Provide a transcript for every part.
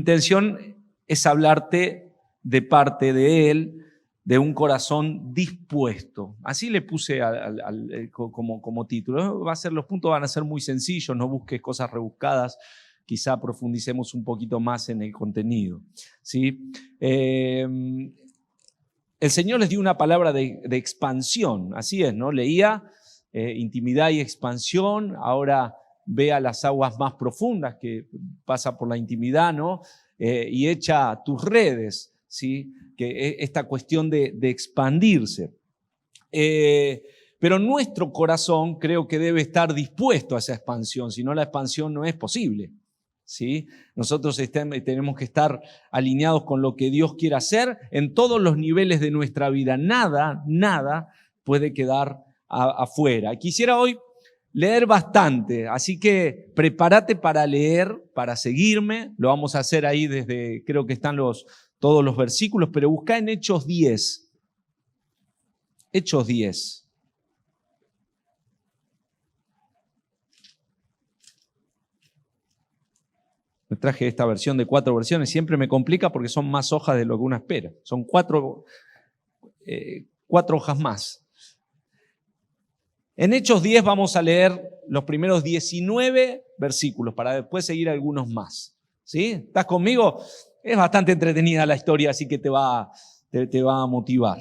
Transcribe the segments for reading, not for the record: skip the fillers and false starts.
intención es hablarte de parte de Él, de un corazón dispuesto. Así le puse como título. Los puntos van a ser muy sencillos, no busques cosas rebuscadas, quizá profundicemos un poquito más en el contenido, ¿sí? El Señor les dio una palabra de expansión, así es, ¿no? Leía intimidad y expansión, ahora vea las aguas más profundas que pasa por la intimidad, ¿no? Y echa tus redes, ¿sí? Que esta cuestión de expandirse. Pero nuestro corazón creo que debe estar dispuesto a esa expansión, si no la expansión no es posible, ¿sí? Nosotros tenemos que estar alineados con lo que Dios quiere hacer en todos los niveles de nuestra vida. Nada puede quedar afuera. Quisiera hoy leer bastante, así que prepárate para leer, para seguirme. Lo vamos a hacer ahí desde, creo que están todos los versículos, pero busca en Hechos 10. Hechos 10. Me traje esta versión de 4 versiones, siempre me complica porque son más hojas de lo que uno espera. Son 4 hojas más. En Hechos 10 vamos a leer los primeros 19 versículos para después seguir algunos más. ¿Sí? ¿Estás conmigo? Es bastante entretenida la historia, así que te va a motivar.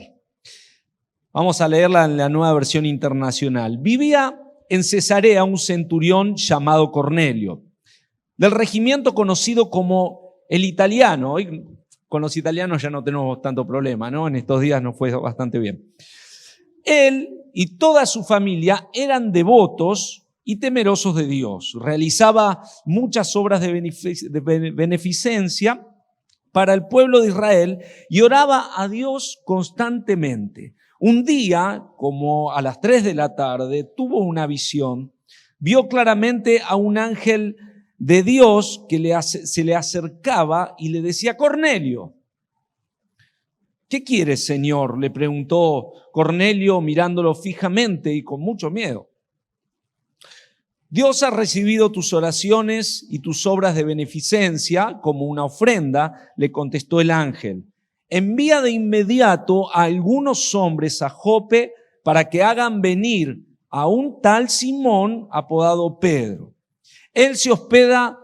Vamos a leerla en la Nueva Versión Internacional. Vivía en Cesarea un centurión llamado Cornelio, del regimiento conocido como el italiano. Hoy con los italianos ya no tenemos tanto problema, ¿no? En estos días nos fue bastante bien. Él y toda su familia eran devotos y temerosos de Dios. Realizaba muchas obras de beneficencia para el pueblo de Israel y oraba a Dios constantemente. Un día, como a las 3 de la tarde, tuvo una visión. Vio claramente a un ángel de Dios que se le acercaba y le decía: Cornelio. ¿Qué quieres, Señor?, le preguntó Cornelio mirándolo fijamente y con mucho miedo. Dios ha recibido tus oraciones y tus obras de beneficencia como una ofrenda, le contestó el ángel. Envía de inmediato a algunos hombres a Jope para que hagan venir a un tal Simón apodado Pedro. Él se hospeda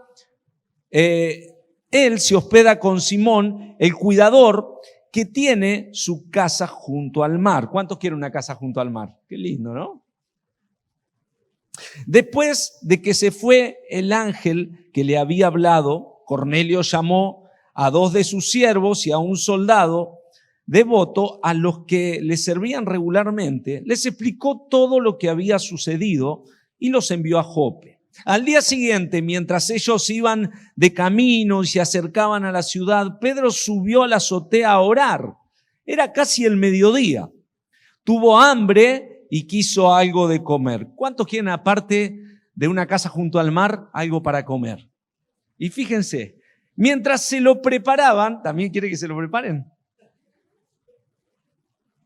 con Simón, el cuidador, que tiene su casa junto al mar. ¿Cuántos quieren una casa junto al mar? Qué lindo, ¿no? Después de que se fue el ángel que le había hablado, Cornelio llamó a 2 de sus siervos y a un soldado devoto a los que le servían regularmente. Les explicó todo lo que había sucedido y los envió a Jope. Al día siguiente, mientras ellos iban de camino y se acercaban a la ciudad, Pedro subió a la azotea a orar. Era casi el mediodía. Tuvo hambre y quiso algo de comer. ¿Cuántos quieren, aparte de una casa junto al mar, algo para comer? Y fíjense, mientras se lo preparaban, ¿también quiere que se lo preparen?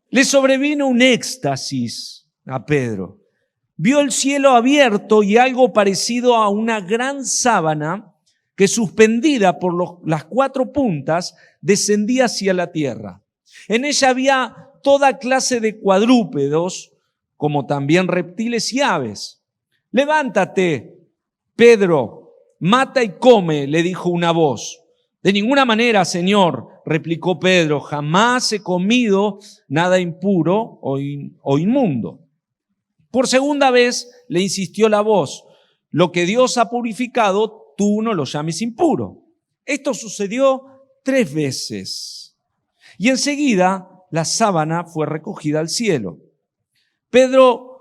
Le sobrevino un éxtasis a Pedro. Vio el cielo abierto y algo parecido a una gran sábana que, suspendida por las 4 puntas, descendía hacia la tierra. En ella había toda clase de cuadrúpedos, como también reptiles y aves. Levántate, Pedro, mata y come, le dijo una voz. De ninguna manera, Señor, replicó Pedro, jamás he comido nada impuro o inmundo. Por segunda vez le insistió la voz: lo que Dios ha purificado, tú no lo llames impuro. Esto sucedió 3 veces. Y enseguida la sábana fue recogida al cielo. Pedro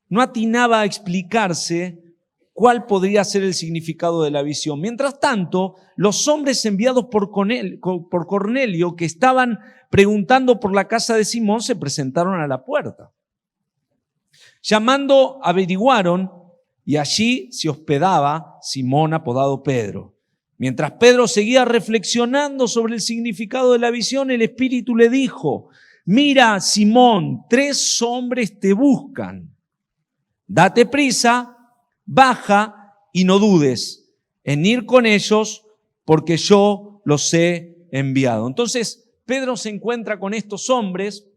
no atinaba a explicarse cuál podría ser el significado de la visión. Mientras tanto, los hombres enviados por Cornelio, que estaban preguntando por la casa de Simón, se presentaron a la puerta. Llamando, averiguaron, y allí se hospedaba Simón apodado Pedro. Mientras Pedro seguía reflexionando sobre el significado de la visión, el Espíritu le dijo: mira, Simón, 3 hombres te buscan. Date prisa, baja y no dudes en ir con ellos porque yo los he enviado. Entonces, Pedro se encuentra con estos hombres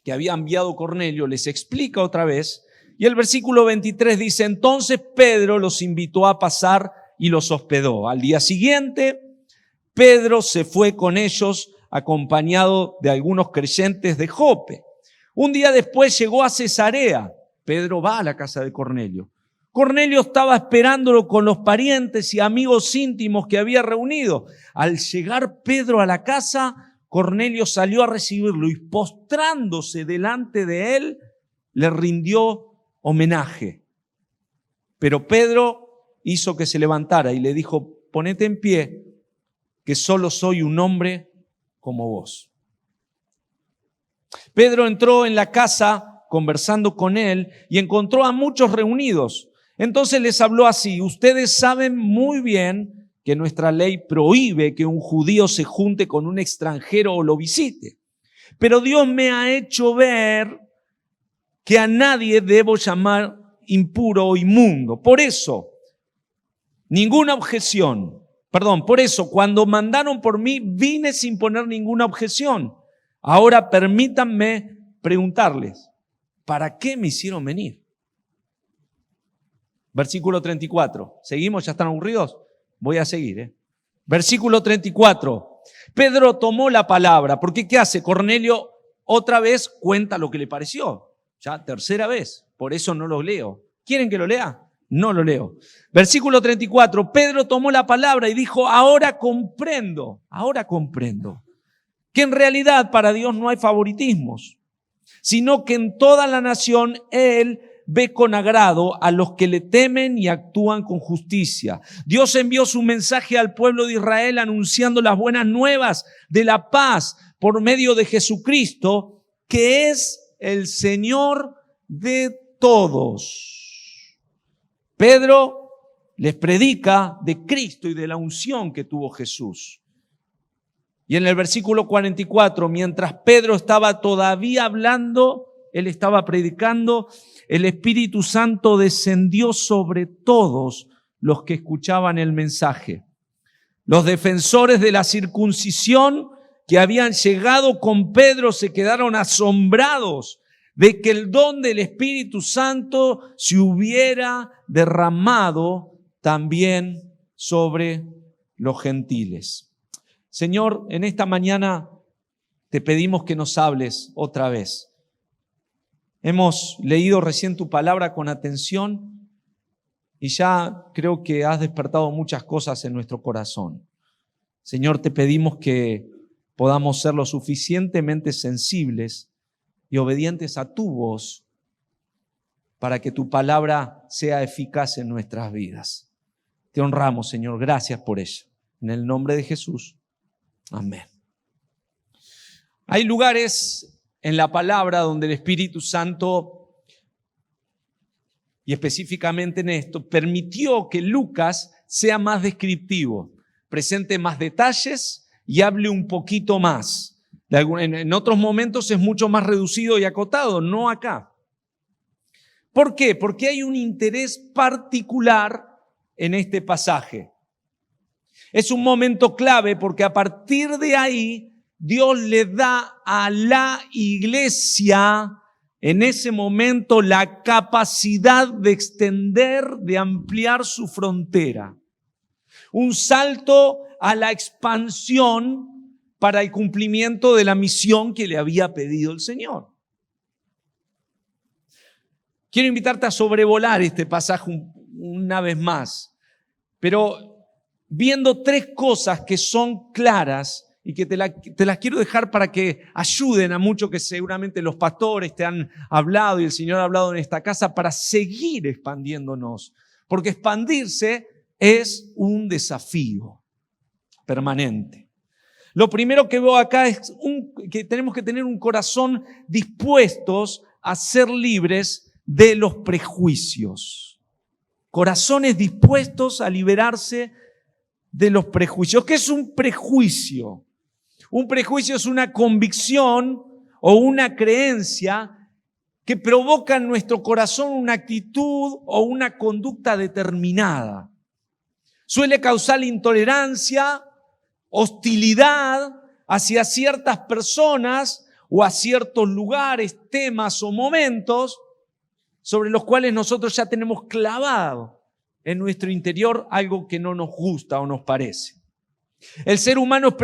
que había enviado Cornelio, les explica otra vez, y el versículo 23 dice, entonces Pedro los invitó a pasar y los hospedó. Al día siguiente, Pedro se fue con ellos acompañado de algunos creyentes de Jope. Un día después llegó a Cesarea. Pedro va a la casa de Cornelio. Cornelio estaba esperándolo con los parientes y amigos íntimos que había reunido. Al llegar Pedro a la casa, Cornelio salió a recibirlo y postrándose delante de él, le rindió homenaje. Pero Pedro hizo que se levantara y le dijo, ponete en pie, que solo soy un hombre como vos. Pedro entró en la casa conversando con él y encontró a muchos reunidos. Entonces les habló así, ustedes saben muy bien que nuestra ley prohíbe que un judío se junte con un extranjero o lo visite. Pero Dios me ha hecho ver que a nadie debo llamar impuro o inmundo. Por eso, por eso, cuando mandaron por mí, vine sin poner ninguna objeción. Ahora permítanme preguntarles, ¿para qué me hicieron venir? Versículo 34. ¿Seguimos? ¿Ya están aburridos? Voy a seguir. Versículo 34. Pedro tomó la palabra, porque ¿qué hace? Cornelio otra vez cuenta lo que le pareció. Ya tercera vez, por eso no lo leo. ¿Quieren que lo lea? No lo leo. Versículo 34, Pedro tomó la palabra y dijo, ahora comprendo que en realidad para Dios no hay favoritismos, sino que en toda la nación Él ve con agrado a los que le temen y actúan con justicia. Dios envió su mensaje al pueblo de Israel anunciando las buenas nuevas de la paz por medio de Jesucristo, que es el Señor de todos. Pedro les predica de Cristo y de la unción que tuvo Jesús. Y en el versículo 44, mientras Pedro estaba todavía hablando, él estaba predicando, el Espíritu Santo descendió sobre todos los que escuchaban el mensaje. Los defensores de la circuncisión que habían llegado con Pedro se quedaron asombrados de que el don del Espíritu Santo se hubiera derramado también sobre los gentiles. Señor, en esta mañana te pedimos que nos hables otra vez. Hemos leído recién tu palabra con atención y ya creo que has despertado muchas cosas en nuestro corazón. Señor, te pedimos que podamos ser lo suficientemente sensibles y obedientes a tu voz para que tu palabra sea eficaz en nuestras vidas. Te honramos, Señor. Gracias por ello. En el nombre de Jesús. Amén. Hay lugares en la palabra donde el Espíritu Santo, y específicamente en esto, permitió que Lucas sea más descriptivo, presente más detalles y hable un poquito más. En otros momentos es mucho más reducido y acotado, no acá. ¿Por qué? Porque hay un interés particular en este pasaje. Es un momento clave porque a partir de ahí Dios le da a la iglesia en ese momento la capacidad de extender, de ampliar su frontera. Un salto a la expansión para el cumplimiento de la misión que le había pedido el Señor. Quiero invitarte a sobrevolar este pasaje una vez más, pero viendo tres cosas que son claras y que te las quiero dejar para que ayuden a mucho que seguramente los pastores te han hablado y el Señor ha hablado en esta casa para seguir expandiéndonos, porque expandirse es un desafío permanente. Lo primero que veo acá es que tenemos que tener un corazón dispuestos a ser libres de los prejuicios. Corazones dispuestos a liberarse de los prejuicios. ¿Qué es un prejuicio? Un prejuicio es una convicción o una creencia que provoca en nuestro corazón una actitud o una conducta determinada. Suele causar intolerancia, hostilidad hacia ciertas personas o a ciertos lugares, temas o momentos sobre los cuales nosotros ya tenemos clavado en nuestro interior algo que no nos gusta o nos parece. El ser humano es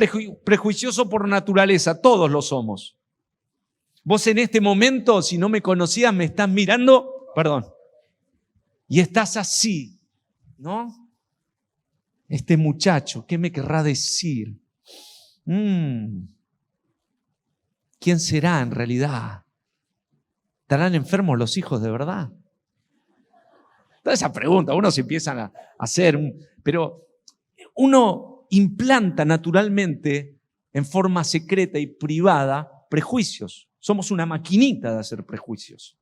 prejuicioso por naturaleza, todos lo somos. Vos en este momento, si no me conocías, me estás mirando, y estás así, ¿no? Este muchacho, ¿qué me querrá decir? ¿Quién será en realidad? ¿Estarán enfermos los hijos de verdad? Toda esa pregunta, uno se empiezan a hacer, pero uno implanta naturalmente en forma secreta y privada prejuicios. Somos una maquinita de hacer prejuicios.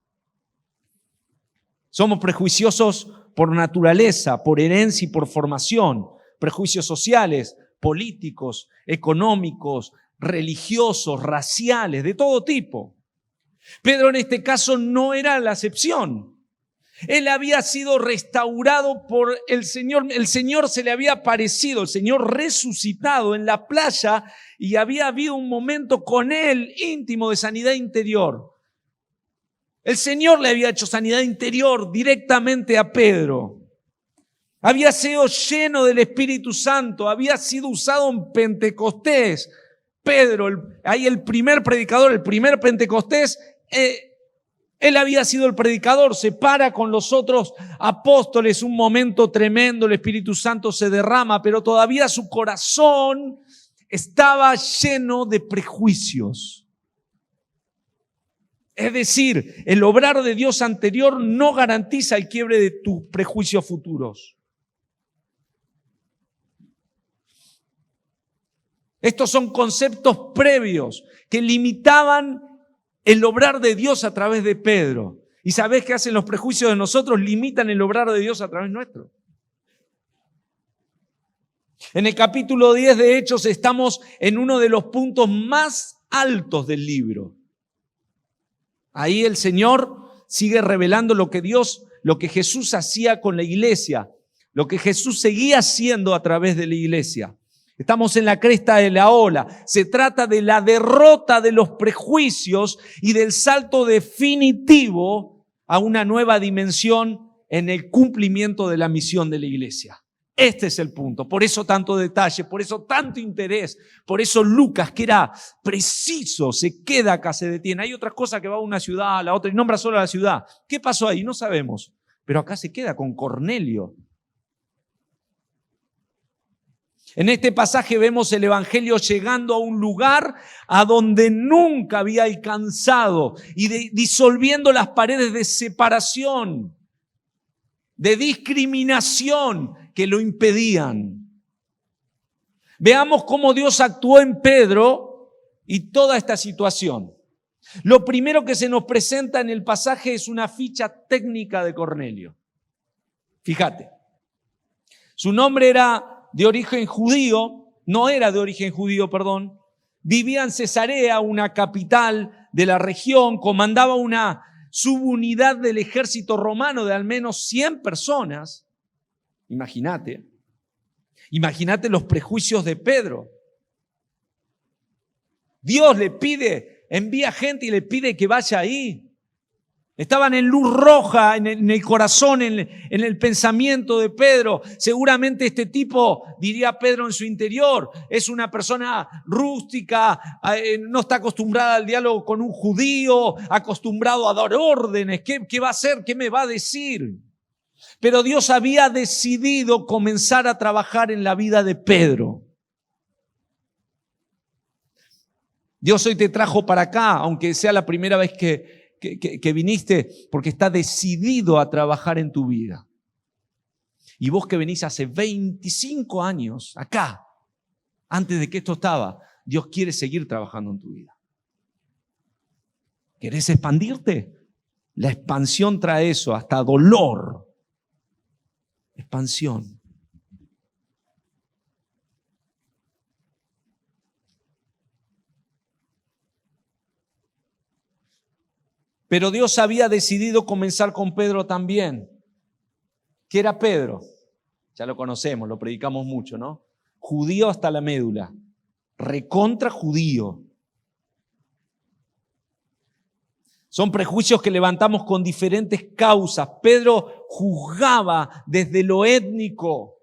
Somos prejuiciosos por naturaleza, por herencia y por formación. Prejuicios sociales, políticos, económicos, religiosos, raciales, de todo tipo. Pedro en este caso no era la excepción. Él había sido restaurado por el Señor se le había aparecido, el Señor resucitado en la playa y había habido un momento con él íntimo de sanidad interior. El Señor le había hecho sanidad interior directamente a Pedro. Había sido lleno del Espíritu Santo, había sido usado en Pentecostés. Pedro, ahí el primer predicador, el primer Pentecostés, él había sido el predicador, se para con los otros apóstoles, un momento tremendo, el Espíritu Santo se derrama, pero todavía su corazón estaba lleno de prejuicios. Es decir, el obrar de Dios anterior no garantiza el quiebre de tus prejuicios futuros. Estos son conceptos previos que limitaban el obrar de Dios a través de Pedro. ¿Y sabés qué hacen los prejuicios de nosotros? Limitan el obrar de Dios a través nuestro. En el capítulo 10 de Hechos estamos en uno de los puntos más altos del libro. Ahí el Señor sigue revelando lo que Jesús hacía con la iglesia, lo que Jesús seguía haciendo a través de la iglesia. Estamos en la cresta de la ola. Se trata de la derrota de los prejuicios y del salto definitivo a una nueva dimensión en el cumplimiento de la misión de la iglesia. Este es el punto. Por eso tanto detalle, por eso tanto interés, por eso Lucas, que era preciso, se queda acá, se detiene. Hay otras cosas que va a una ciudad, a la otra, y nombra solo a la ciudad. ¿Qué pasó ahí? No sabemos. Pero acá se queda con Cornelio. En este pasaje vemos el evangelio llegando a un lugar a donde nunca había alcanzado y disolviendo las paredes de separación, de discriminación que lo impedían. Veamos cómo Dios actuó en Pedro y toda esta situación. Lo primero que se nos presenta en el pasaje es una ficha técnica de Cornelio. Fíjate, su nombre era de origen judío, vivía en Cesarea, una capital de la región, comandaba una subunidad del ejército romano de al menos 100 personas. Imagínate los prejuicios de Pedro. Dios envía gente y le pide que vaya ahí. Estaban en luz roja en el corazón, en el pensamiento de Pedro. Seguramente este tipo, diría Pedro en su interior, es una persona rústica, no está acostumbrada al diálogo con un judío, acostumbrado a dar órdenes. ¿Qué va a hacer? ¿Qué me va a decir? Pero Dios había decidido comenzar a trabajar en la vida de Pedro. Dios hoy te trajo para acá, aunque sea la primera vez que viniste, porque está decidido a trabajar en tu vida. Y vos que venís hace 25 años acá, antes de que esto estaba, Dios quiere seguir trabajando en tu vida. ¿Querés expandirte? La expansión trae eso, hasta dolor. Expansión. Pero Dios había decidido comenzar con Pedro también. ¿Qué era Pedro? Ya lo conocemos, lo predicamos mucho, ¿no? Judío hasta la médula. Recontra judío. Son prejuicios que levantamos con diferentes causas. Pedro juzgaba desde lo étnico,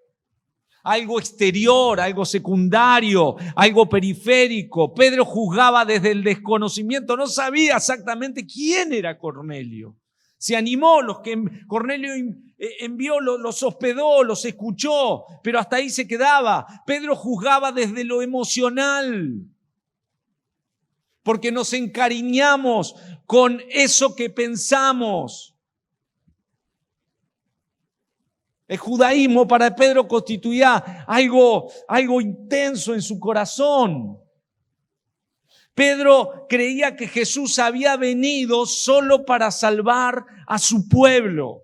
algo exterior, algo secundario, algo periférico. Pedro juzgaba desde el desconocimiento, no sabía exactamente quién era Cornelio. Se animó, los que Cornelio envió, los hospedó, los escuchó, pero hasta ahí se quedaba. Pedro juzgaba desde lo emocional, porque nos encariñamos con eso que pensamos. El judaísmo para Pedro constituía algo intenso en su corazón. Pedro creía que Jesús había venido solo para salvar a su pueblo.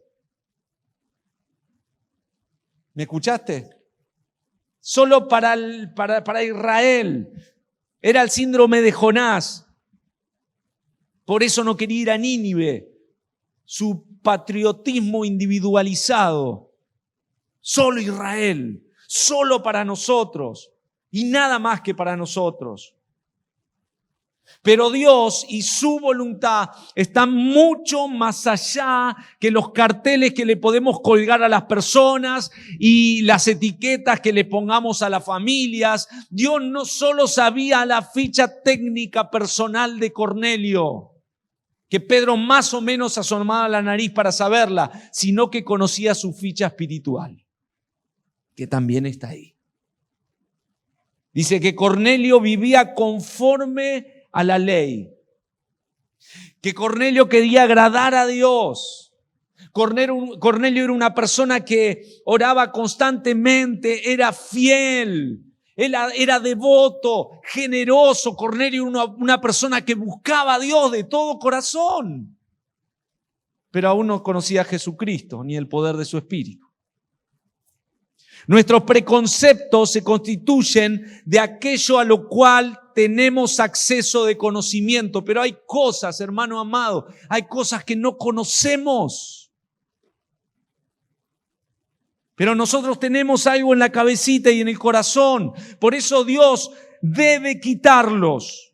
¿Me escuchaste? Solo para Israel. Era el síndrome de Jonás. Por eso no quería ir a Nínive. Su patriotismo individualizado. Solo Israel. Solo para nosotros. Y nada más que para nosotros. Pero Dios y su voluntad están mucho más allá que los carteles que le podemos colgar a las personas y las etiquetas que le pongamos a las familias. Dios no solo sabía la ficha técnica personal de Cornelio, que Pedro más o menos asomaba la nariz para saberla, sino que conocía su ficha espiritual, que también está ahí. Dice que Cornelio vivía conforme a la ley, que Cornelio quería agradar a Dios. Cornelio era una persona que oraba constantemente, era fiel, era devoto, generoso. Cornelio era una persona que buscaba a Dios de todo corazón, pero aún no conocía a Jesucristo ni el poder de su Espíritu. Nuestros preconceptos se constituyen de aquello a lo cual tenemos acceso de conocimiento, pero hay cosas, hermano amado, hay cosas que no conocemos. Pero nosotros tenemos algo en la cabecita y en el corazón. Por eso Dios debe quitarlos.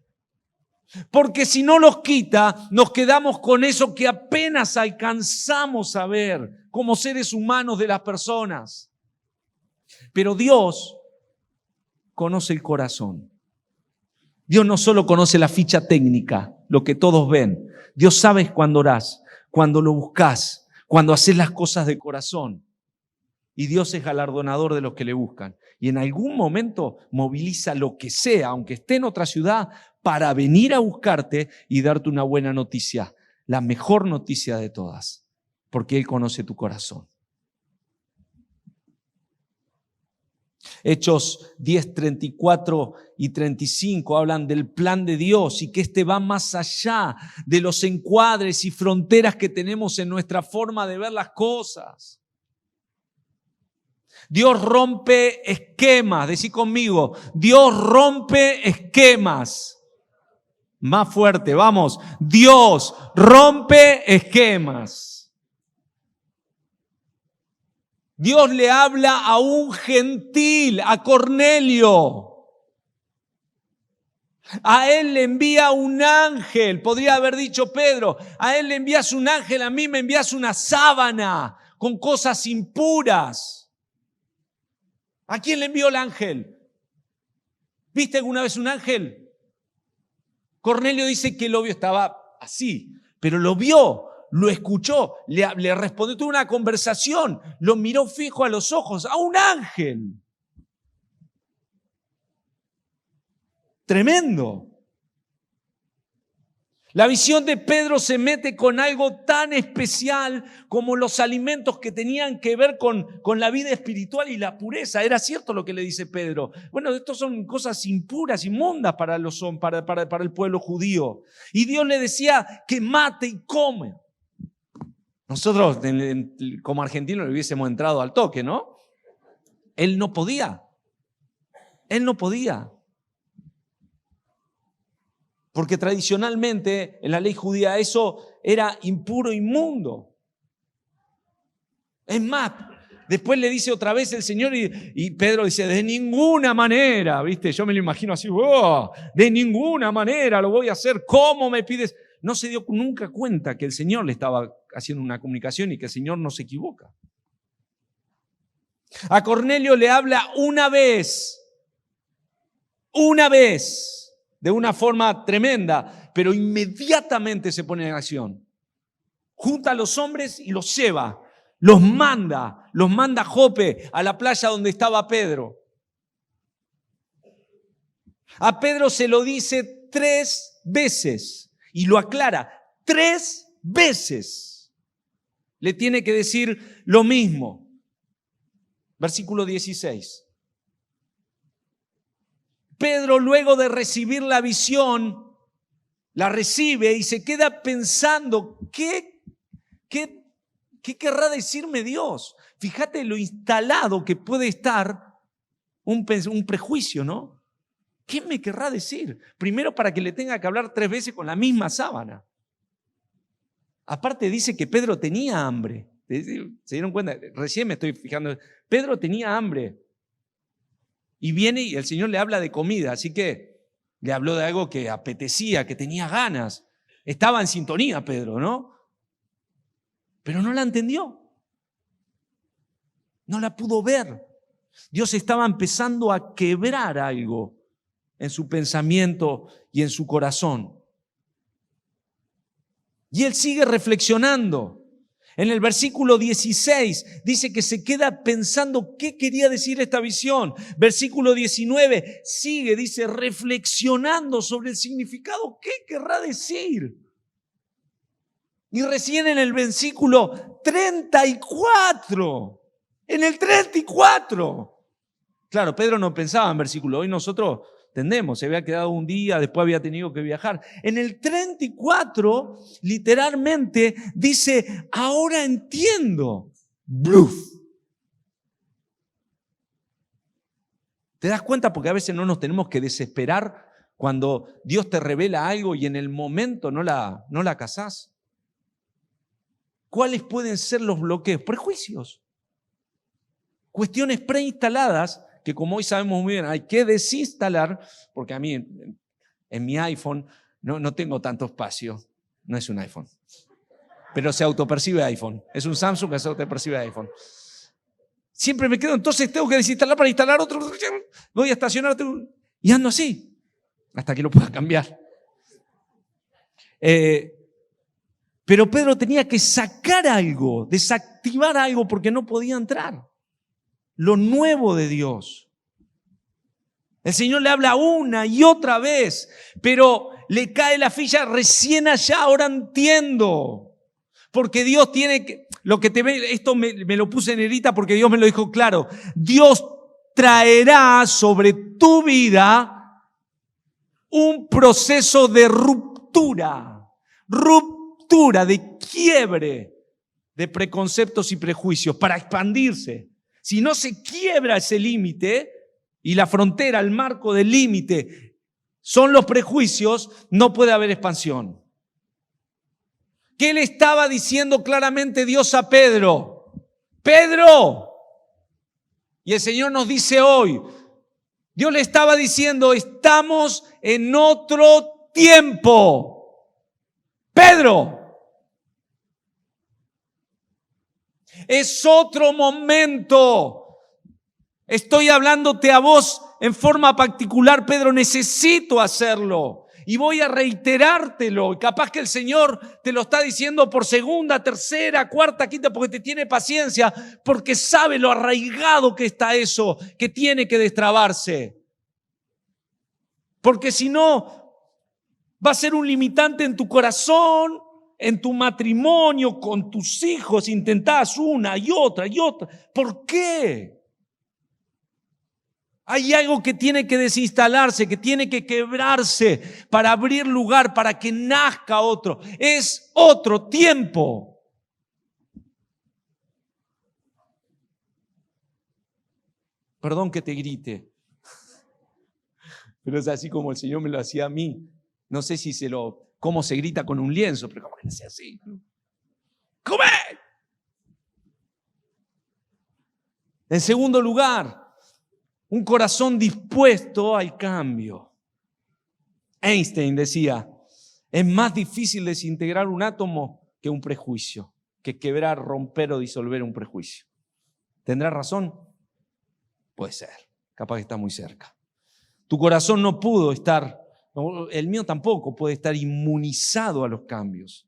Porque si no los quita, nos quedamos con eso que apenas alcanzamos a ver como seres humanos de las personas. Pero Dios conoce el corazón. Dios no solo conoce la ficha técnica, lo que todos ven. Dios sabe cuando orás, cuando lo buscas, cuando haces las cosas de corazón. Y Dios es galardonador de los que le buscan. Y en algún momento moviliza lo que sea, aunque esté en otra ciudad, para venir a buscarte y darte una buena noticia. La mejor noticia de todas, porque Él conoce tu corazón. Hechos 10, 34 y 35 hablan del plan de Dios y que este va más allá de los encuadres y fronteras que tenemos en nuestra forma de ver las cosas. Dios rompe esquemas, decí conmigo, Dios rompe esquemas. Más fuerte, vamos, Dios rompe esquemas. Dios le habla a un gentil, a Cornelio. A él le envía un ángel. Podría haber dicho Pedro, a él le envías un ángel, a mí me envías una sábana con cosas impuras. ¿A quién le envió el ángel? ¿Viste alguna vez un ángel? Cornelio dice que lo vio, estaba así, pero lo vio. Lo escuchó, le respondió, tuvo una conversación, lo miró fijo a los ojos, a un ángel. Tremendo. La visión de Pedro se mete con algo tan especial como los alimentos que tenían que ver con la vida espiritual y la pureza. Era cierto lo que le dice Pedro. Bueno, estos son cosas impuras, inmundas para el pueblo judío. Y Dios le decía que mate y come. Nosotros como argentinos le hubiésemos entrado al toque, ¿no? Él no podía. Él no podía. Porque tradicionalmente en la ley judía eso era impuro, inmundo. Es más, Después le dice otra vez el Señor y Pedro dice, de ninguna manera, ¿viste? Yo me lo imagino así, oh, de ninguna manera lo voy a hacer, ¿cómo me pides? No se dio nunca cuenta que el Señor le estaba haciendo una comunicación y que el Señor no se equivoca. A Cornelio le habla una vez, de una forma tremenda, pero inmediatamente se pone en acción. Junta a los hombres y los lleva, los manda a Jope, a la playa donde estaba Pedro. A Pedro se lo dice 3 veces y lo aclara, 3 veces. Le tiene que decir lo mismo. Versículo 16. Pedro, luego de recibir la visión, la recibe y se queda pensando, ¿qué querrá decirme Dios? Fíjate lo instalado que puede estar un prejuicio, ¿no? ¿Qué me querrá decir? Primero, para que le tenga que hablar 3 veces con la misma sábana. Aparte dice que Pedro tenía hambre. ¿Se dieron cuenta? Recién me estoy fijando. Pedro tenía hambre. Y viene y el Señor le habla de comida, así que le habló de algo que apetecía, que tenía ganas. Estaba en sintonía Pedro, ¿no? Pero no la entendió. No la pudo ver. Dios estaba empezando a quebrar algo en su pensamiento y en su corazón. Y él sigue reflexionando. En el versículo 16 dice que se queda pensando qué quería decir esta visión. Versículo 19 sigue, dice, reflexionando sobre el significado. ¿Qué querrá decir? Y recién en el versículo 34, en el 34. Claro, Pedro no pensaba en versículo. Hoy nosotros entendemos, se había quedado un día, después había tenido que viajar. En el 34, literalmente, dice, ahora entiendo. ¡Bluf! ¿Te das cuenta? Porque a veces no nos tenemos que desesperar cuando Dios te revela algo y en el momento no la cazás. ¿Cuáles pueden ser los bloqueos? Prejuicios. Cuestiones preinstaladas que, como hoy sabemos muy bien, hay que desinstalar, porque a mí en mi iPhone no tengo tanto espacio. No es un iPhone, pero se autopercibe iPhone. Es un Samsung que se autopercibe iPhone. Siempre me quedo, entonces tengo que desinstalar para instalar otro. Voy a estacionar y ando así, hasta que lo pueda cambiar. Pero Pedro tenía que sacar algo, desactivar algo, porque no podía entrar. Lo nuevo de Dios. El Señor le habla una y otra vez, pero le cae la ficha recién allá, ahora entiendo. Porque Dios tiene que, esto me lo puse en negrita porque Dios me lo dijo claro. Dios traerá sobre tu vida un proceso de ruptura, de quiebre de preconceptos y prejuicios para expandirse. Si no se quiebra ese límite y la frontera, el marco del límite son los prejuicios, no puede haber expansión. ¿Qué le estaba diciendo claramente Dios a Pedro? ¡Pedro! Y el Señor nos dice hoy, Dios le estaba diciendo, estamos en otro tiempo. ¡Pedro! Es otro momento. Estoy hablándote a vos en forma particular, Pedro, necesito hacerlo. Y voy a reiterártelo. Y capaz que el Señor te lo está diciendo por segunda, tercera, cuarta, quinta, porque te tiene paciencia, porque sabe lo arraigado que está eso, que tiene que destrabarse. Porque si no, va a ser un limitante en tu corazón, en tu matrimonio, con tus hijos. Intentás una y otra y otra. ¿Por qué? Hay algo que tiene que desinstalarse, que tiene que quebrarse para abrir lugar, para que nazca otro. Es otro tiempo. Perdón que te grite, pero es así como el Señor me lo hacía a mí. No sé si cómo se grita con un lienzo, pero cómo que hace así. ¡Come! En segundo lugar, un corazón dispuesto al cambio. Einstein decía, es más difícil desintegrar un átomo que un prejuicio, que quebrar, romper o disolver un prejuicio. ¿Tendrá razón? Puede ser, capaz que está muy cerca. Tu corazón no pudo estar, el mío tampoco puede estar inmunizado a los cambios,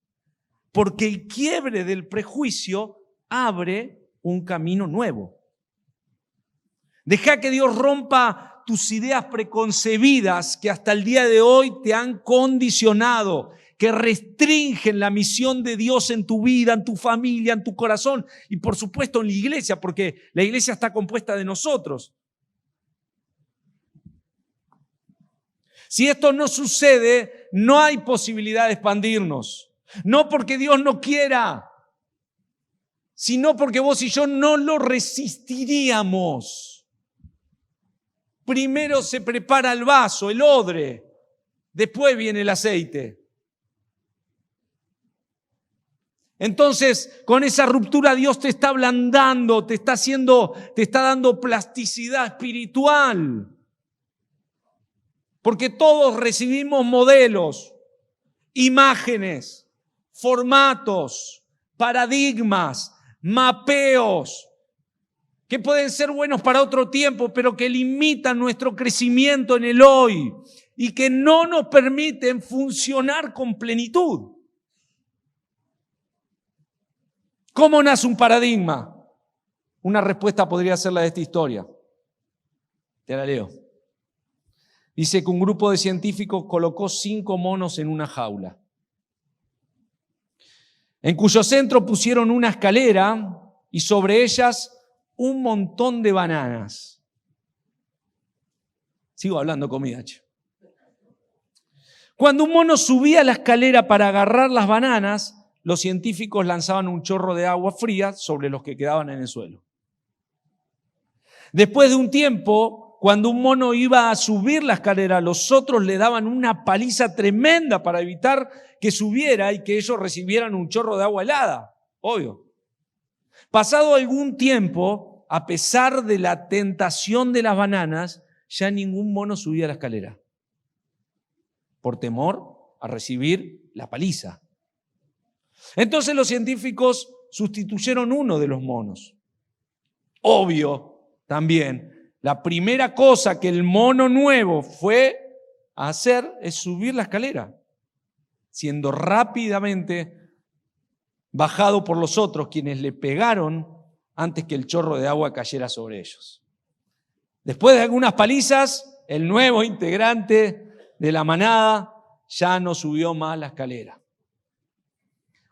porque el quiebre del prejuicio abre un camino nuevo. Deja que Dios rompa tus ideas preconcebidas que hasta el día de hoy te han condicionado, que restringen la misión de Dios en tu vida, en tu familia, en tu corazón y por supuesto en la iglesia, porque la iglesia está compuesta de nosotros. Si esto no sucede, no hay posibilidad de expandirnos. No porque Dios no quiera, sino porque vos y yo no lo resistiríamos. Primero se prepara el vaso, el odre, después viene el aceite. Entonces, con esa ruptura Dios te está ablandando, te está dando plasticidad espiritual. Porque todos recibimos modelos, imágenes, formatos, paradigmas, mapeos, que pueden ser buenos para otro tiempo, pero que limitan nuestro crecimiento en el hoy y que no nos permiten funcionar con plenitud. ¿Cómo nace un paradigma? Una respuesta podría ser la de esta historia. Te la leo. Dice que un grupo de científicos colocó 5 monos en una jaula, en cuyo centro pusieron una escalera y sobre ellas un montón de bananas. Sigo hablando comida, che. Cuando un mono subía la escalera para agarrar las bananas, los científicos lanzaban un chorro de agua fría sobre los que quedaban en el suelo. Después de un tiempo, cuando un mono iba a subir la escalera, los otros le daban una paliza tremenda para evitar que subiera y que ellos recibieran un chorro de agua helada, obvio. Pasado algún tiempo, a pesar de la tentación de las bananas, ya ningún mono subía la escalera, por temor a recibir la paliza. Entonces los científicos sustituyeron uno de los monos. Obvio, también, la primera cosa que el mono nuevo fue a hacer es subir la escalera, siendo rápidamente bajado por los otros, quienes le pegaron antes que el chorro de agua cayera sobre ellos. Después de algunas palizas, el nuevo integrante de la manada ya no subió más la escalera.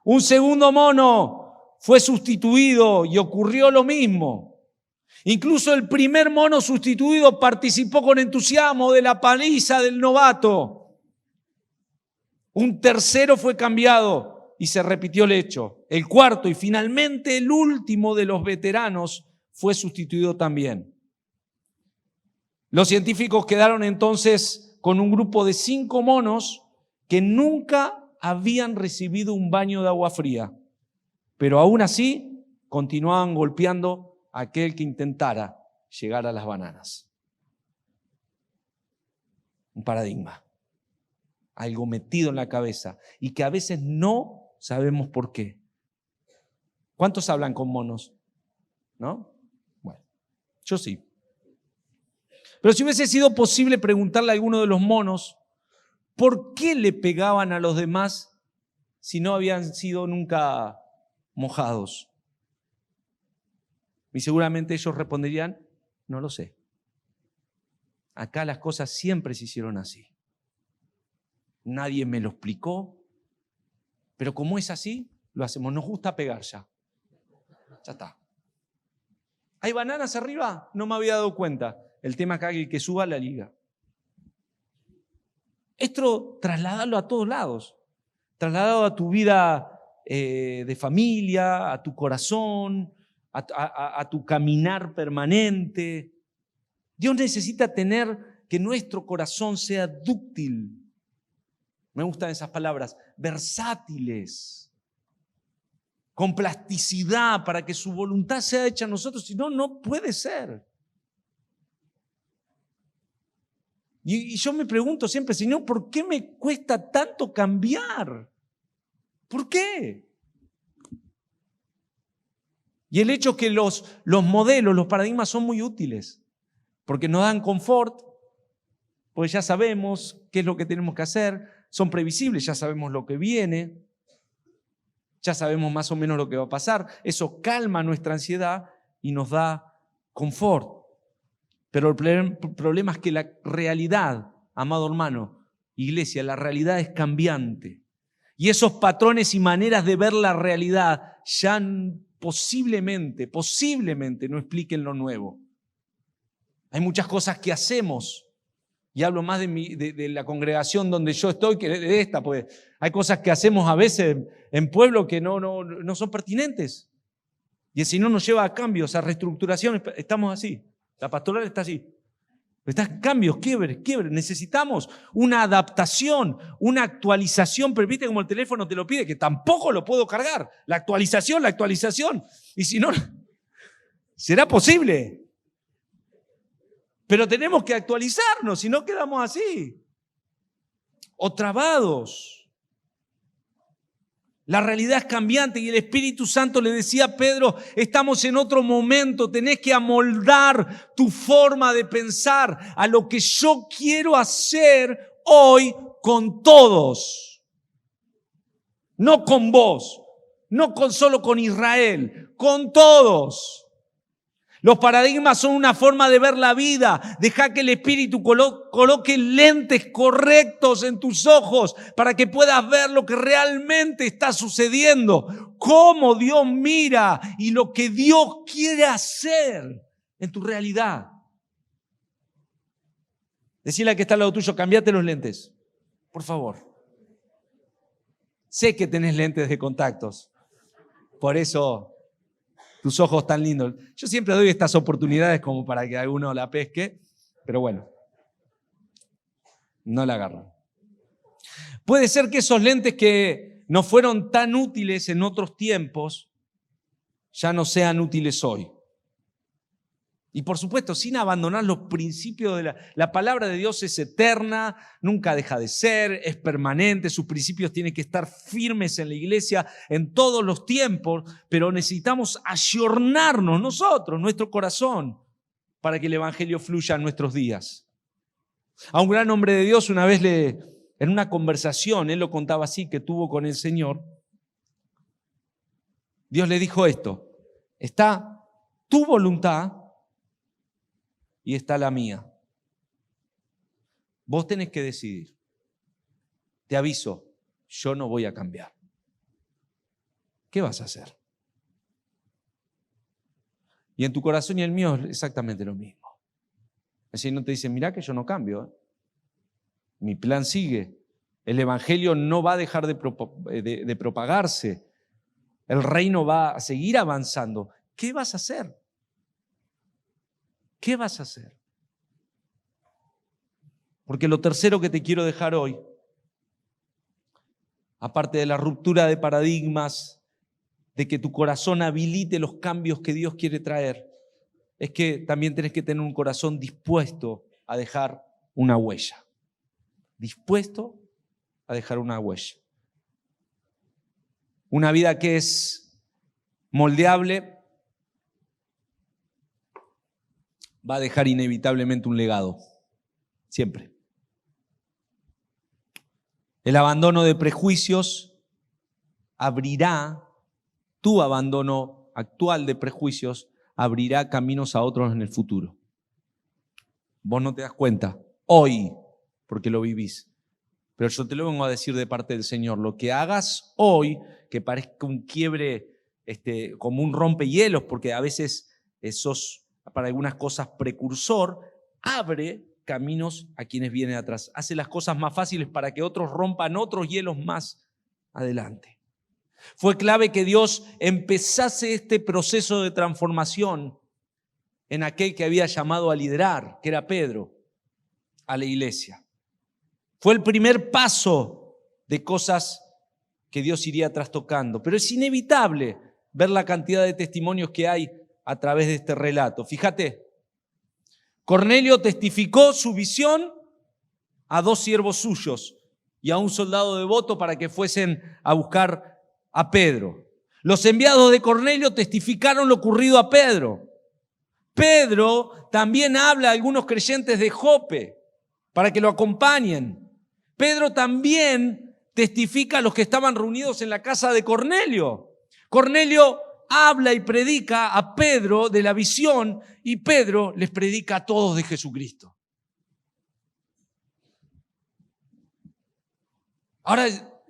Un segundo mono fue sustituido y ocurrió lo mismo. Incluso el primer mono sustituido participó con entusiasmo de la paliza del novato. Un tercero fue cambiado y se repitió el hecho. El cuarto y finalmente el último de los veteranos fue sustituido también. Los científicos quedaron entonces con un grupo de 5 monos que nunca habían recibido un baño de agua fría, pero aún así continuaban golpeando a aquel que intentara llegar a las bananas. Un paradigma, algo metido en la cabeza y que a veces no sabemos por qué. ¿Cuántos hablan con monos? ¿No? Bueno, yo sí. Pero si hubiese sido posible preguntarle a alguno de los monos ¿por qué le pegaban a los demás si no habían sido nunca mojados? Y seguramente ellos responderían, no lo sé. Acá las cosas siempre se hicieron así. Nadie me lo explicó, pero como es así, lo hacemos. Nos gusta pegar ya. Ya está. ¿Hay bananas arriba? No me había dado cuenta. El tema acá es que suba la liga. Esto trasladarlo a todos lados, trasladado a tu vida de familia, a tu corazón, a tu caminar permanente. Dios necesita tener que nuestro corazón sea dúctil. Me gustan esas palabras, versátiles. con plasticidad para que su voluntad sea hecha en nosotros, si no, no puede ser. Y yo me pregunto siempre, Señor, ¿por qué me cuesta tanto cambiar? ¿Por qué? Y el hecho es que los modelos, los paradigmas son muy útiles, porque nos dan confort, porque ya sabemos qué es lo que tenemos que hacer, son previsibles, ya sabemos lo que viene, ya sabemos más o menos lo que va a pasar. Eso calma nuestra ansiedad y nos da confort. Pero el problema es que la realidad, amado hermano, iglesia, la realidad es cambiante. Y esos patrones y maneras de ver la realidad ya posiblemente no expliquen lo nuevo. Hay muchas cosas que hacemos, y hablo más de la congregación donde yo estoy que de esta, pues hay cosas que hacemos a veces en pueblo que no son pertinentes. Y el Señor nos lleva a cambios, a reestructuración, estamos así. La pastoral está así. Están cambios, quiebres. Necesitamos una adaptación, una actualización. Pero viste como el teléfono te lo pide, que tampoco lo puedo cargar. La actualización. Y si no, será posible. Pero tenemos que actualizarnos, si no quedamos así. O trabados. La realidad es cambiante y el Espíritu Santo le decía a Pedro, estamos en otro momento, tenés que amoldar tu forma de pensar a lo que yo quiero hacer hoy con todos. No con vos, no solo con Israel, con todos. Los paradigmas son una forma de ver la vida. Deja que el Espíritu coloque lentes correctos en tus ojos para que puedas ver lo que realmente está sucediendo, cómo Dios mira y lo que Dios quiere hacer en tu realidad. Decile al que está al lado tuyo, cambiate los lentes, por favor. Sé que tenés lentes de contactos, por eso tus ojos tan lindos. Yo siempre doy estas oportunidades como para que alguno la pesque, pero bueno, no la agarran. Puede ser que esos lentes que no fueron tan útiles en otros tiempos, ya no sean útiles hoy. Y por supuesto, sin abandonar los principios de la palabra de Dios es eterna, nunca deja de ser, es permanente, sus principios tienen que estar firmes en la iglesia en todos los tiempos, pero necesitamos ayornarnos nosotros, nuestro corazón, para que el evangelio fluya en nuestros días. A un gran hombre de Dios una vez en una conversación, él lo contaba así, que tuvo con el Señor, Dios le dijo esto, está tu voluntad y está la mía. Vos tenés que decidir. Te aviso, yo no voy a cambiar. ¿Qué vas a hacer? Y en tu corazón y el mío es exactamente lo mismo. El Señor te dice, mirá que yo no cambio. Mi plan sigue. El evangelio no va a dejar de propagarse. El reino va a seguir avanzando. ¿Qué vas a hacer? ¿Qué vas a hacer? Porque lo tercero que te quiero dejar hoy, aparte de la ruptura de paradigmas, de que tu corazón habilite los cambios que Dios quiere traer, es que también tenés que tener un corazón dispuesto a dejar una huella. Dispuesto a dejar una huella. Una vida que es moldeable va a dejar inevitablemente un legado, siempre. El abandono de prejuicios abrirá, tu abandono actual de prejuicios abrirá caminos a otros en el futuro. Vos no te das cuenta, hoy, porque lo vivís. Pero yo te lo vengo a decir de parte del Señor, lo que hagas hoy, que parezca un quiebre, como un rompehielos, porque a veces sos para algunas cosas precursor, abre caminos a quienes vienen atrás. Hace las cosas más fáciles para que otros rompan otros hielos más adelante. Fue clave que Dios empezase este proceso de transformación en aquel que había llamado a liderar, que era Pedro, a la iglesia. Fue el primer paso de cosas que Dios iría trastocando. Pero es inevitable ver la cantidad de testimonios que hay a través de este relato. Fíjate, Cornelio testificó su visión a 2 siervos suyos y a un soldado devoto para que fuesen a buscar a Pedro. Los enviados de Cornelio testificaron lo ocurrido a Pedro. Pedro también habla a algunos creyentes de Jope para que lo acompañen. Pedro también testifica a los que estaban reunidos en la casa de Cornelio. Cornelio habla y predica a Pedro de la visión y Pedro les predica a todos de Jesucristo. Ahora,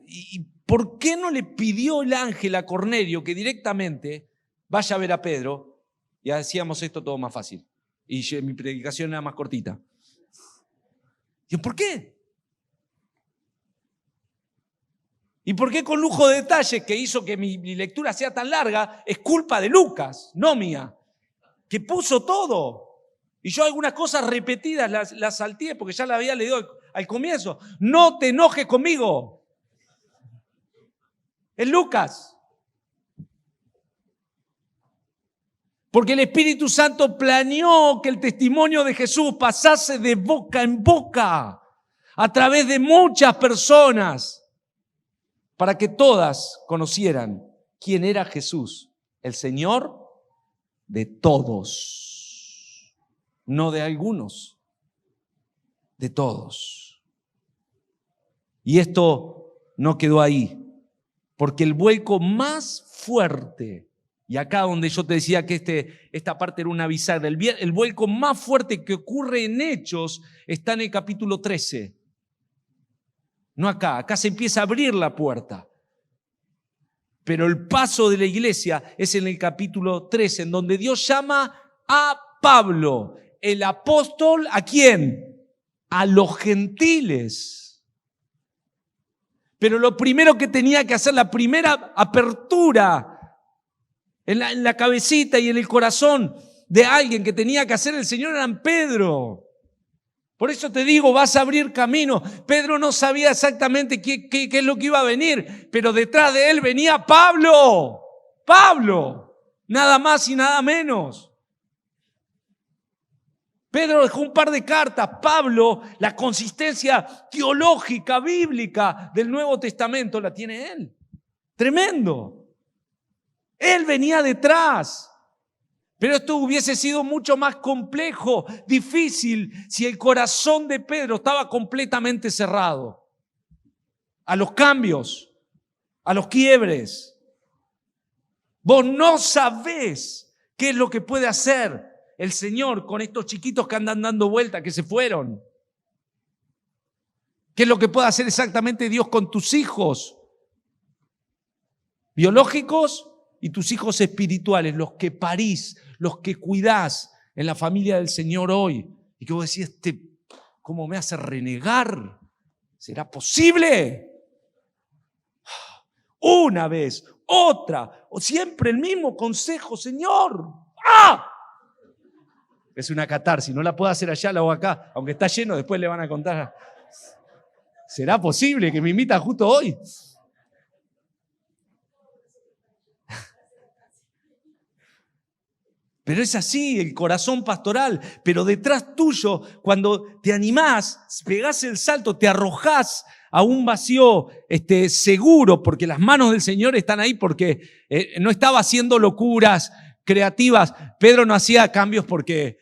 ¿y por qué no le pidió el ángel a Cornelio que directamente vaya a ver a Pedro? Y hacíamos esto todo más fácil. Y mi predicación era más cortita. ¿Y por qué? ¿Y por qué con lujo de detalles que hizo que mi lectura sea tan larga? Es culpa de Lucas, no mía, que puso todo. Y yo algunas cosas repetidas las salteé porque ya las había leído al comienzo. No te enojes conmigo. Es Lucas. Porque el Espíritu Santo planeó que el testimonio de Jesús pasase de boca en boca a través de muchas personas para que todas conocieran quién era Jesús, el Señor de todos, no de algunos, de todos. Y esto no quedó ahí, porque el vuelco más fuerte, y acá donde yo te decía que esta parte era una bisagra, el vuelco más fuerte que ocurre en Hechos está en el capítulo 13. No acá se empieza a abrir la puerta. Pero el paso de la iglesia es en el capítulo 13, en donde Dios llama a Pablo, el apóstol, ¿a quién? A los gentiles. Pero lo primero que tenía que hacer, la primera apertura en la cabecita y en el corazón de alguien que tenía que hacer el Señor era en Pedro. Por eso te digo, vas a abrir camino. Pedro no sabía exactamente qué es lo que iba a venir, pero detrás de él venía Pablo. Pablo, nada más y nada menos. Pedro dejó un par de cartas. Pablo, la consistencia teológica, bíblica del Nuevo Testamento la tiene él. Tremendo. Él venía detrás. Pero esto hubiese sido mucho más complejo, difícil, si el corazón de Pedro estaba completamente cerrado a los cambios, a los quiebres. Vos no sabés qué es lo que puede hacer el Señor con estos chiquitos que andan dando vuelta, que se fueron. ¿Qué es lo que puede hacer exactamente Dios con tus hijos biológicos y tus hijos espirituales, los que parís, los que cuidás en la familia del Señor hoy? Y que vos decís, ¿cómo me hace renegar? ¿Será posible? Una vez, otra, o siempre el mismo consejo, Señor. ¡Ah! Es una catarsis, no la puedo hacer allá, la hago acá, aunque está lleno, después le van a contar. ¿Será posible que me imita justo hoy? Pero es así, el corazón pastoral. Pero detrás tuyo, cuando te animás, pegás el salto, te arrojás a un vacío seguro, porque las manos del Señor están ahí, porque no estaba haciendo locuras creativas. Pedro no hacía cambios porque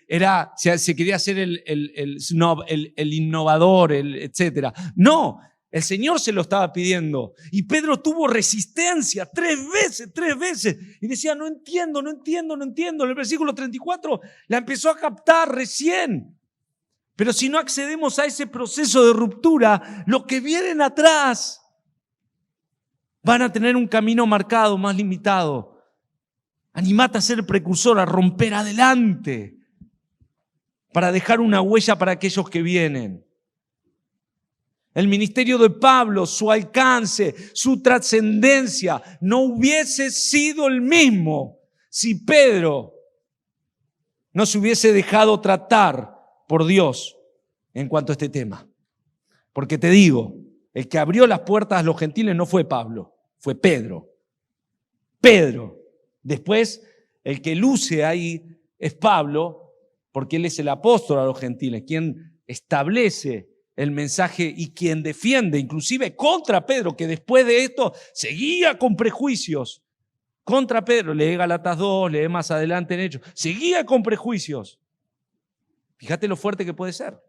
se quería ser el snob, el innovador, etcétera. No. El Señor se lo estaba pidiendo y Pedro tuvo resistencia 3 veces y decía, no entiendo. En el versículo 34 la empezó a captar recién. Pero si no accedemos a ese proceso de ruptura, los que vienen atrás van a tener un camino marcado, más limitado. Animate a ser el precursor, a romper adelante para dejar una huella para aquellos que vienen. El ministerio de Pablo, su alcance, su trascendencia, no hubiese sido el mismo si Pedro no se hubiese dejado tratar por Dios en cuanto a este tema. Porque te digo, el que abrió las puertas a los gentiles no fue Pablo, fue Pedro. Pedro. Después, el que luce ahí es Pablo, porque él es el apóstol a los gentiles, quien establece el mensaje y quien defiende, inclusive contra Pedro, que después de esto seguía con prejuicios. Contra Pedro, lee Gálatas 2, lee más adelante en Hechos, seguía con prejuicios. Fíjate lo fuerte que puede ser.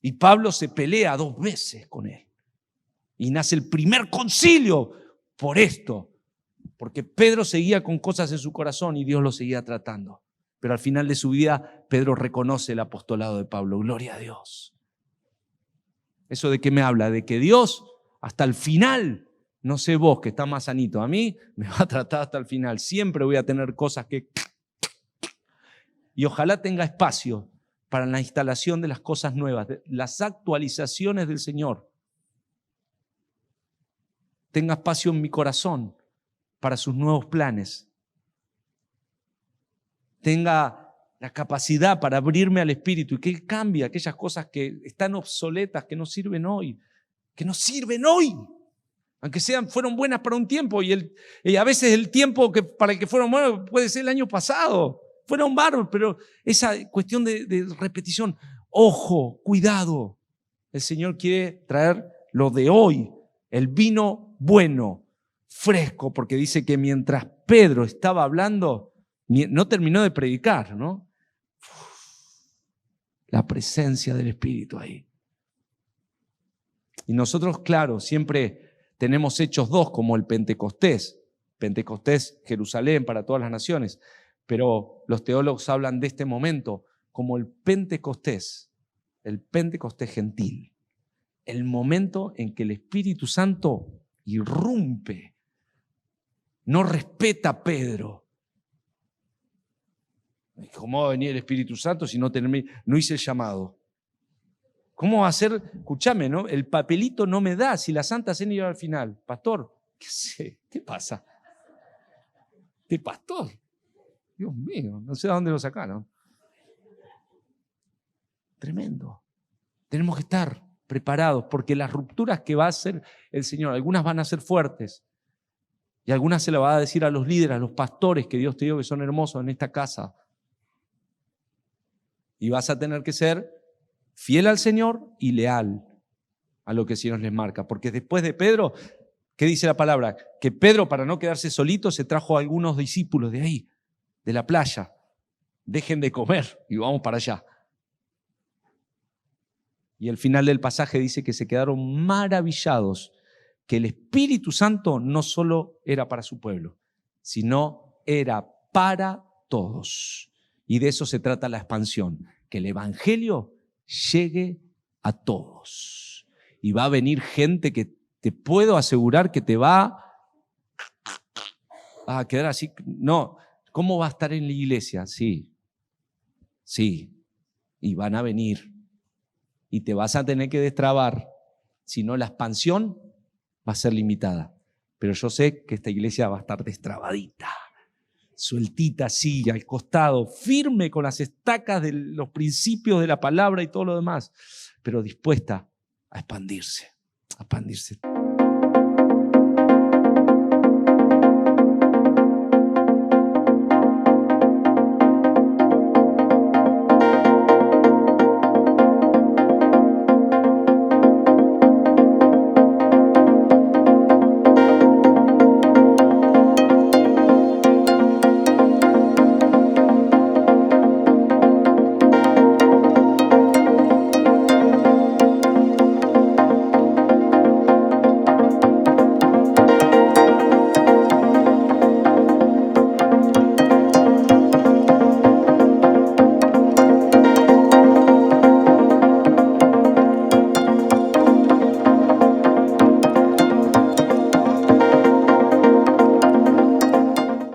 Y Pablo se pelea 2 veces con él. Y nace el primer concilio por esto. Porque Pedro seguía con cosas en su corazón y Dios lo seguía tratando. Pero al final de su vida, Pedro reconoce el apostolado de Pablo. Gloria a Dios. ¿Eso de qué me habla? De que Dios, hasta el final, no sé vos que está más sanito, a mí me va a tratar hasta el final. Siempre voy a tener cosas que... Y ojalá tenga espacio para la instalación de las cosas nuevas, de las actualizaciones del Señor. Tenga espacio en mi corazón para sus nuevos planes. Tenga la capacidad para abrirme al Espíritu y que Él cambie aquellas cosas que están obsoletas, que no sirven hoy. Que no sirven hoy. Aunque fueron buenas para un tiempo y a veces el tiempo para el que fueron buenos puede ser el año pasado. Fueron bárbaros, pero esa cuestión de repetición. Ojo, cuidado. El Señor quiere traer lo de hoy, el vino bueno, fresco, porque dice que mientras Pedro estaba hablando, no terminó de predicar, ¿no? La presencia del Espíritu ahí. Y nosotros, claro, siempre tenemos Hechos 2 como el Pentecostés. Pentecostés, Jerusalén para todas las naciones. Pero los teólogos hablan de este momento como el Pentecostés gentil. El momento en que el Espíritu Santo irrumpe. No respeta a Pedro. ¿Cómo va a venir el Espíritu Santo si no hice el llamado? ¿Cómo va a ser? Escúchame, ¿no? El papelito no me da si la Santa Cena iba al final. Pastor, ¿qué sé? ¿Qué pasa? ¿Qué pastor? Dios mío, no sé de dónde lo sacaron. Tremendo. Tenemos que estar preparados porque las rupturas que va a hacer el Señor, algunas van a ser fuertes y algunas se las va a decir a los líderes, a los pastores que Dios te dio que son hermosos en esta casa. Y vas a tener que ser fiel al Señor y leal a lo que el Señor les marca. Porque después de Pedro, ¿qué dice la palabra? Que Pedro, para no quedarse solito, se trajo a algunos discípulos de ahí, de la playa. Dejen de comer y vamos para allá. Y al final del pasaje dice que se quedaron maravillados que el Espíritu Santo no solo era para su pueblo, sino era para todos. Y de eso se trata la expansión, que el Evangelio llegue a todos. Y va a venir gente que te puedo asegurar que te va a quedar así. No, ¿cómo va a estar en la iglesia? Sí, y van a venir. Y te vas a tener que destrabar, si no la expansión va a ser limitada. Pero yo sé que esta iglesia va a estar destrabadita, sueltita así, al costado, firme con las estacas de los principios de la palabra y todo lo demás, pero dispuesta a expandirse, a expandirse.